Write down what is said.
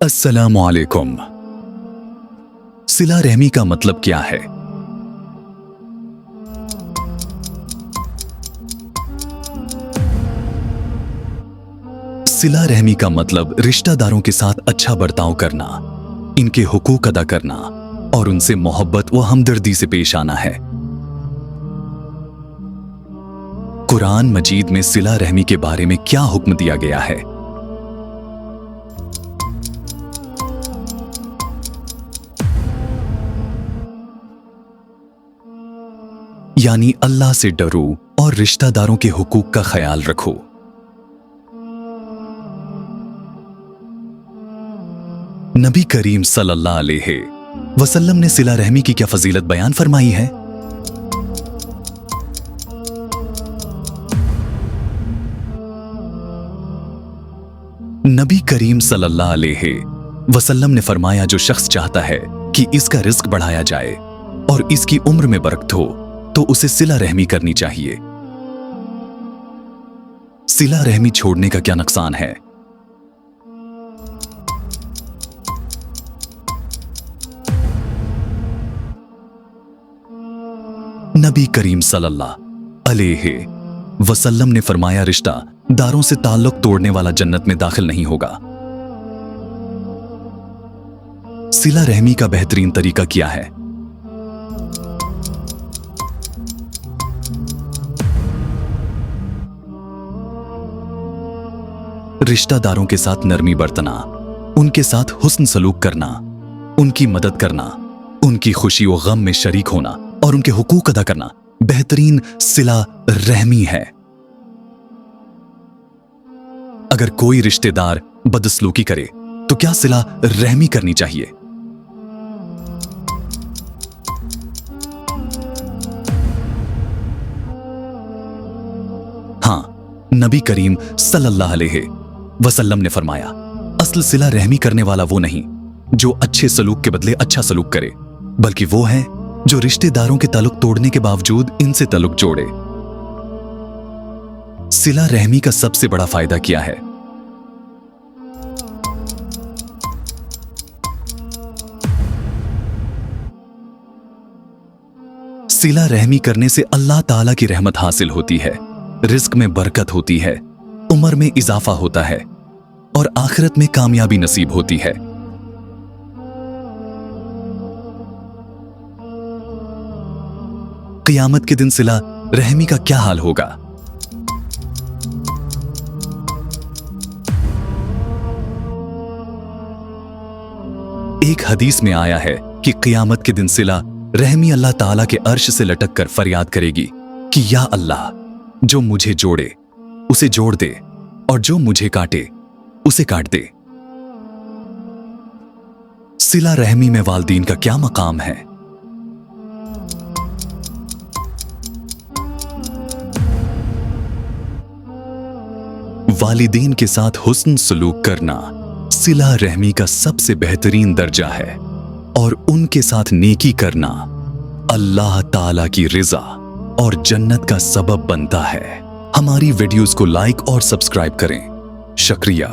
अस्सलामु अलैकुम। सिला रहमी का मतलब क्या है? सिला रहमी का मतलब रिश्तेदारों के साथ अच्छा बर्ताव करना, इनके हुकूक अदा करना और उनसे मोहब्बत व हमदर्दी से पेश आना है। कुरान मजीद में सिला रहमी के बारे में क्या हुक्म दिया गया है? यानी अल्लाह से डरो और रिश्तेदारों के हुकूक का ख्याल रखो। नबी करीम सल्लल्लाहु अलैहि वसल्लम ने सिला रहमी की क्या फजीलत बयान फरमाई है? नबी करीम सल्लल्लाहु अलैहि वसल्लम ने फरमाया, जो शख्स चाहता है कि इसका रिज्क बढ़ाया जाए और इसकी उम्र में बरकत हो तो उसे सिला रहमी करनी चाहिए। सिला रहमी छोड़ने का क्या नुकसान है? नबी करीम सल्लल्लाहु अलैहि वसल्लम ने फरमाया, रिश्तेदारों से ताल्लुक तोड़ने वाला जन्नत में दाखिल नहीं होगा। सिला रहमी का बेहतरीन तरीका क्या है? रिश्तेदारों के साथ नरमी बरतना, उनके साथ हुस्न सलूक करना, उनकी मदद करना, उनकी खुशी व गम में शरीक होना और उनके हुकूक अदा करना बेहतरीन सिला रहमी है। अगर कोई रिश्तेदार बदसलूकी करे तो क्या सिला रहमी करनी चाहिए? हां, नबी करीम सल्लल्लाहु अलैहि वसल्लम ने फरमाया, असल सिला रहमी करने वाला वो नहीं जो अच्छे सलूक के बदले अच्छा सलूक करे, बल्कि वो है जो रिश्तेदारों के ताल्लुक तोड़ने के बावजूद इनसे ताल्लुक जोड़े। सिला रहमी का सबसे बड़ा फायदा क्या है? सिला रहमी करने से अल्लाह ताला की रहमत हासिल होती है, रिज्क में बरकत होती है, उम्र में इजाफा होता है और आखिरत में कामयाबी नसीब होती है। क़यामत के दिन सिला रहमी का क्या हाल होगा? एक हदीस में आया है कि क़यामत के दिन सिला रहमी अल्लाह ताला के अर्श से लटक कर फरियाद करेगी कि या अल्लाह, जो मुझे जोड़े उसे जोड़ दे और जो मुझे काटे उसे काट दे। सिला रहमी में वालिदीन का क्या मकाम है? वालिदीन के साथ हुस्न सलूक करना सिला रहमी का सबसे बेहतरीन दर्जा है और उनके साथ नेकी करना अल्लाह ताला की रिजा और जन्नत का सबब बनता है। हमारी वीडियोस को लाइक और सब्सक्राइब करें। शुक्रिया।